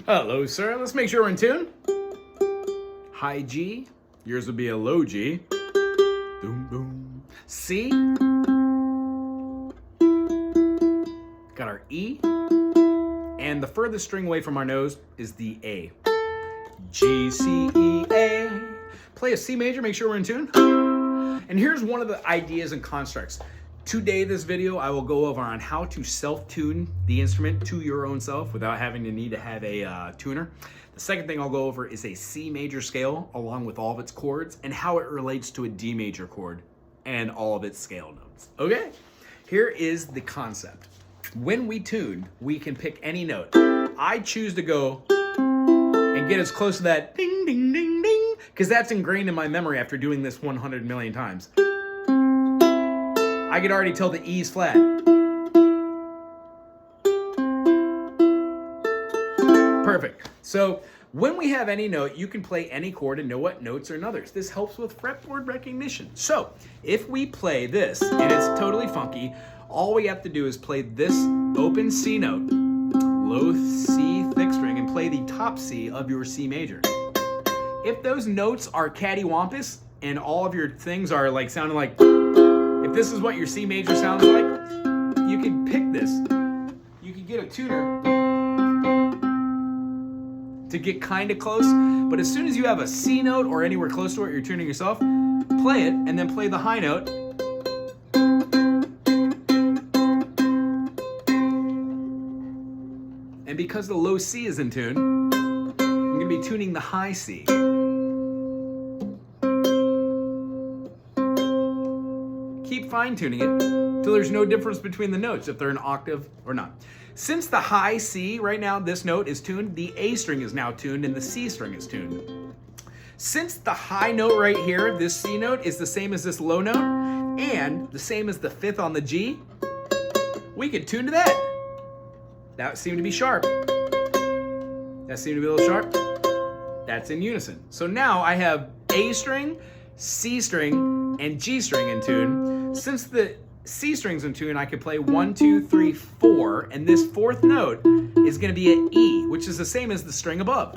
Hello, sir. Let's make sure we're in tune. High G. Yours would be a low G. Boom, boom. C. Got our E. And the furthest string away from our nose is the A. G, C, E, A. Play a C major, make sure we're in tune. And here's one of the ideas and constructs. Today, this video, I will go over on how to self-tune the instrument to your own self without having to need to have a tuner. The second thing I'll go over is a C major scale along with all of its chords and how it relates to a D major chord and all of its scale notes. Okay, here is the concept. When we tune, we can pick any note. I choose to go and get as close to that ding, ding, ding, ding, because that's ingrained in my memory after doing this 100 million times. I could already tell the E's flat. Perfect. So when we have any note, you can play any chord and know what notes are others. This helps with fretboard recognition. So if we play this and it's totally funky, all we have to do is play this open C note, low C thick string, and play the top C of your C major. If those notes are cattywampus and all of your things are like sounding like, if this is what your C major sounds like, you can pick this. You can get a tuner to get kind of close, but as soon as you have a C note or anywhere close to it, you're tuning yourself, play it and then play the high note. And because the low C is in tune, I'm going to be tuning the high C. Keep fine-tuning it till there's no difference between the notes, if they're an octave or not. Since the high C, right now, this note is tuned, the A string is now tuned and the C string is tuned. Since the high note right here, this C note, is the same as this low note and the same as the fifth on the G, we could tune to that. That seemed to be sharp. That seemed to be a little sharp. That's in unison. So now I have A string, C string, and G string in tune. Since the C string's in tune, I could play 1, 2, 3, 4, and this fourth note is going to be an E, which is the same as the string above.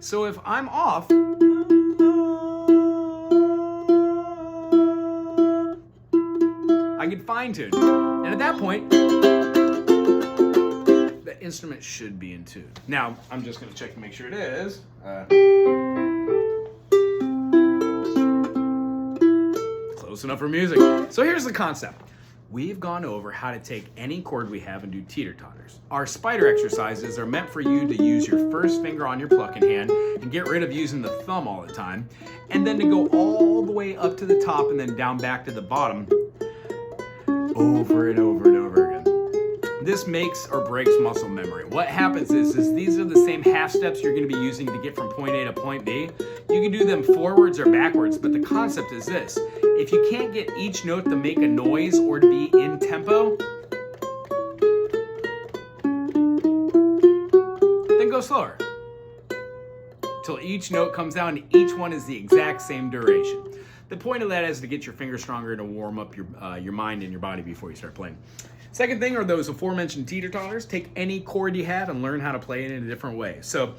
So if I'm off, I could fine tune. And at that point, the instrument should be in tune. Now, I'm just going to check to make sure it is. Close enough for music. So here's the concept. We've gone over how to take any chord we have and do teeter-totters. Our spider exercises are meant for you to use your first finger on your plucking hand and get rid of using the thumb all the time, and then to go all the way up to the top and then down back to the bottom over and over and over again. This makes or breaks muscle memory. What happens is these are the same half steps you're going to be using to get from point A to point B. You can do them forwards or backwards, but the concept is this. If you can't get each note to make a noise or to be in tempo, then go slower. Till each note comes down and each one is the exact same duration. The point of that is to get your fingers stronger and to warm up your mind and your body before you start playing. Second thing are those aforementioned teeter-totters. Take any chord you have and learn how to play it in a different way. So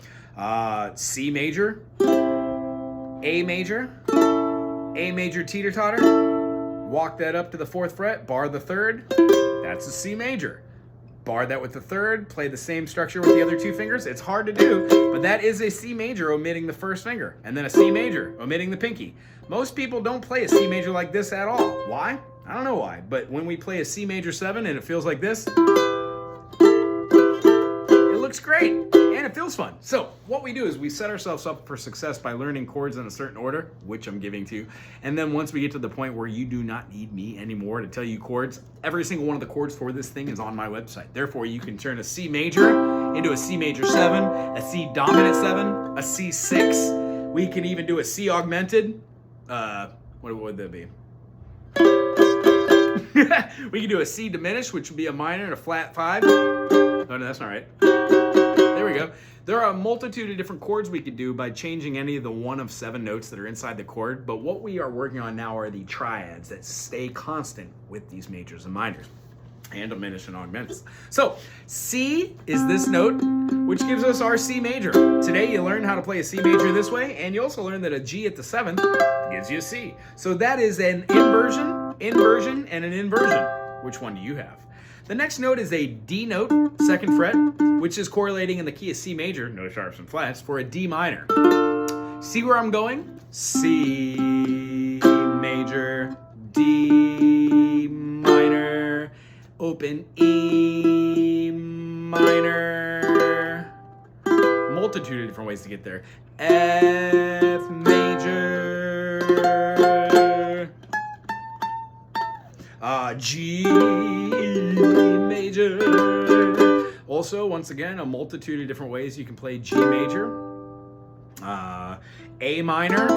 C major, A major, A major teeter-totter, walk that up to the fourth fret, bar the third, that's a C major. Bar that with the third, play the same structure with the other two fingers. It's hard to do, but that is a C major omitting the first finger, and then a C major omitting the pinky. Most people don't play a C major like this at all. Why? I don't know why, but when we play a C major 7 and it feels like this, it looks great and it feels fun. So what we do is we set ourselves up for success by learning chords in a certain order, which I'm giving to you. And then once we get to the point where you do not need me anymore to tell you chords, every single one of the chords for this thing is on my website. Therefore, you can turn a C major into a C major 7, a C dominant 7, a C6. We can even do a C augmented. What would that be? We can do a C diminished, which would be a minor and a flat 5. Oh, no, that's not right. There we go. There are a multitude of different chords we could do by changing any of the one of 7 notes that are inside the chord, but what we are working on now are the triads that stay constant with these majors and minors, and diminished and augmented. So C is this note which gives us our C major. Today you learned how to play a C major this way, and you also learned that a G at the 7th gives you a C. So that is an inversion, and an inversion. Which one do you have? The next note is a D note, 2nd fret, which is correlating in the key of C major, no sharps and flats, for a D minor. See where I'm going? C major, D minor, open E minor. Multitude of different ways to get there. F major, G major. Also, once again, a multitude of different ways you can play G major. A minor.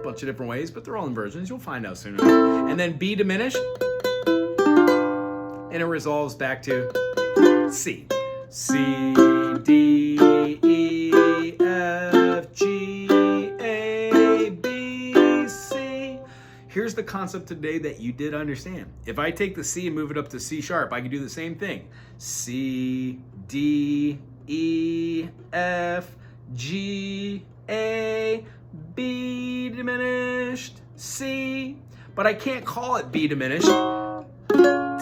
Bunch of different ways, but they're all inversions. You'll find out soon enough. And then B diminished. And it resolves back to C. C, D, E, F, G, A, B, C. Here's the concept today that you did understand. If I take the C and move it up to C sharp, I can do the same thing. C, D, E, F, G, A, B diminished, C. But I can't call it B diminished to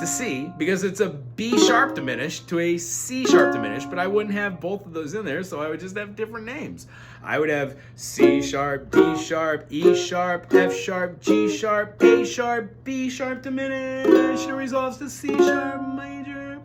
C because it's a B sharp diminished to a C sharp diminished, but I wouldn't have both of those in there, so I would just have different names. I would have C sharp, D sharp, E sharp, F sharp, G sharp, A sharp, B sharp diminished, and it resolves to C sharp major.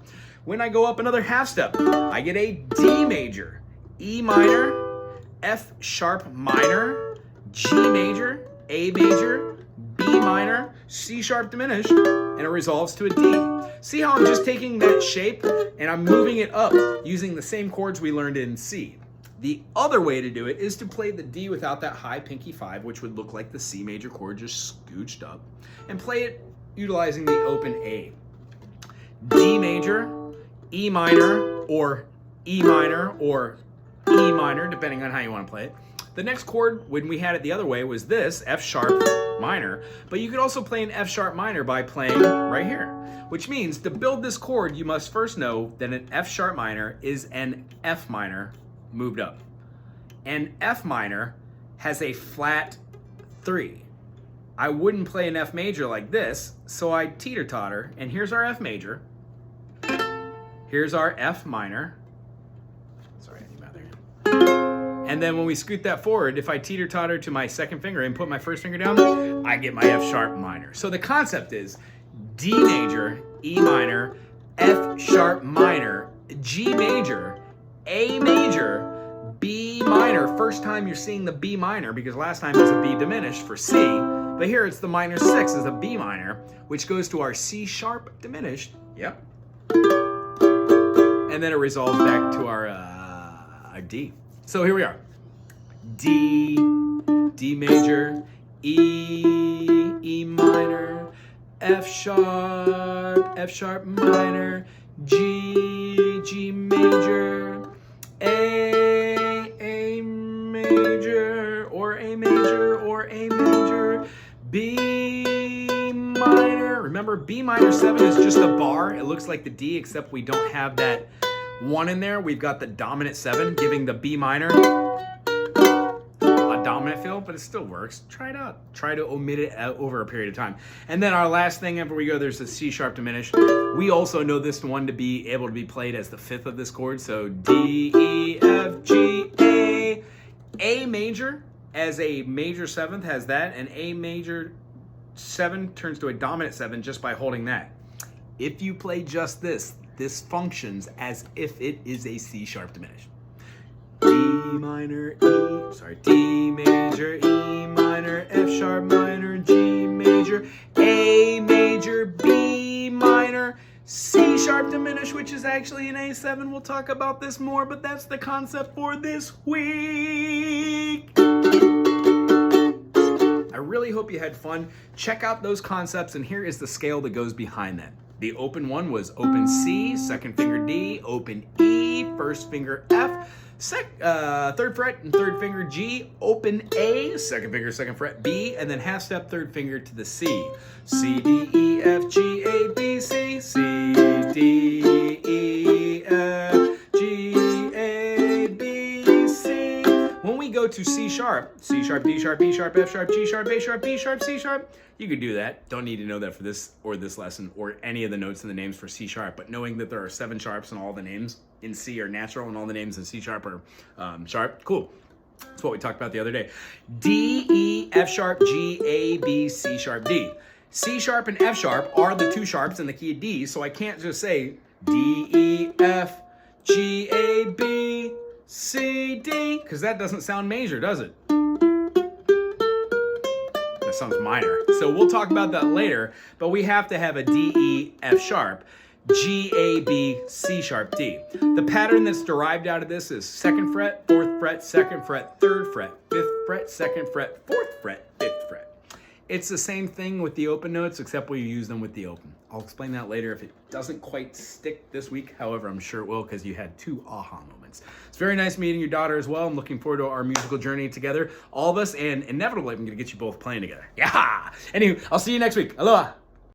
When I go up another half step, I get a D major, E minor, F sharp minor, G major, A major, B minor, C sharp diminished, and it resolves to a D. See how I'm just taking that shape and I'm moving it up using the same chords we learned in C. The other way to do it is to play the D without that high pinky 5, which would look like the C major chord just scooched up, and play it utilizing the open A. D major, E minor, or E minor, or E minor, depending on how you want to play it. The next chord, when we had it the other way, was this, F sharp minor. But you could also play an F sharp minor by playing right here, which means to build this chord, you must first know that an F sharp minor is an F minor moved up. And F minor has a flat 3. I wouldn't play an F major like this, so I teeter-totter, and here's our F major. Here's our F minor. Sorry, I need my other hand. And then when we scoot that forward, if I teeter-totter to my second finger and put my first finger down, I get my F sharp minor. So the concept is D major, E minor, F sharp minor, G major, A major, B minor. First time you're seeing the B minor because last time it was a B diminished for C, but here it's the minor 6 as a B minor, which goes to our C sharp diminished. Yep. And then it resolves back to our D. So here we are. D, D major, E minor, F sharp minor, G major, A major, or A major, or A major, B minor. Remember, B minor 7 is just a bar. It looks like the D, except we don't have that 1 in there. We've got the dominant 7 giving the B minor a dominant feel, but it still works. Try it out. Try to omit it over a period of time. And then our last thing after we go, there's the C sharp diminished. We also know this one to be able to be played as the 5th of this chord. So D, E, F, G, A. A major as a major 7th has that, and A major 7 turns to a dominant 7 just by holding that. If you play just this functions as if it is a C sharp diminished. D major, E minor, F sharp minor, G major, A major, B minor, C sharp diminished, which is actually an A7. We'll talk about this more, but that's the concept for this week. I really hope you had fun. Check out those concepts, and here is the scale that goes behind that. The open one was open C, second finger D, open E, first finger F, third fret and third finger G, open A, second finger, second fret B, and then half step third finger to the C. C, D, E, F, G, A, B, C, C, D, E, F, G, A, B, C. When we go to C sharp, D sharp, B sharp, F sharp, G sharp, A sharp, B sharp, C sharp, you could do that. Don't need to know that for this lesson or any of the notes and the names for C sharp, but knowing that there are 7 sharps and all the names in C are natural and all the names in C sharp are sharp, cool. That's what we talked about the other day. D, E, F sharp, G, A, B, C sharp, D. C sharp and F sharp are the 2 sharps in the key of D, so I can't just say D, E, F, G, A, B, C, D, because that doesn't sound major, does it? That sounds minor. So we'll talk about that later, but we have to have a D, E, F sharp, G, A, B, C sharp, D. The pattern that's derived out of this is 2nd fret, 4th fret, 2nd fret, 3rd fret, 5th fret, 2nd fret, 4th fret, 5th fret. It's the same thing with the open notes, except we use them with the open. I'll explain that later if it doesn't quite stick this week. However, I'm sure it will because you had 2 aha moments. It's very nice meeting your daughter as well. I'm looking forward to our musical journey together, all of us, and inevitably I'm going to get you both playing together. Yeah! Anyway, I'll see you next week. Aloha!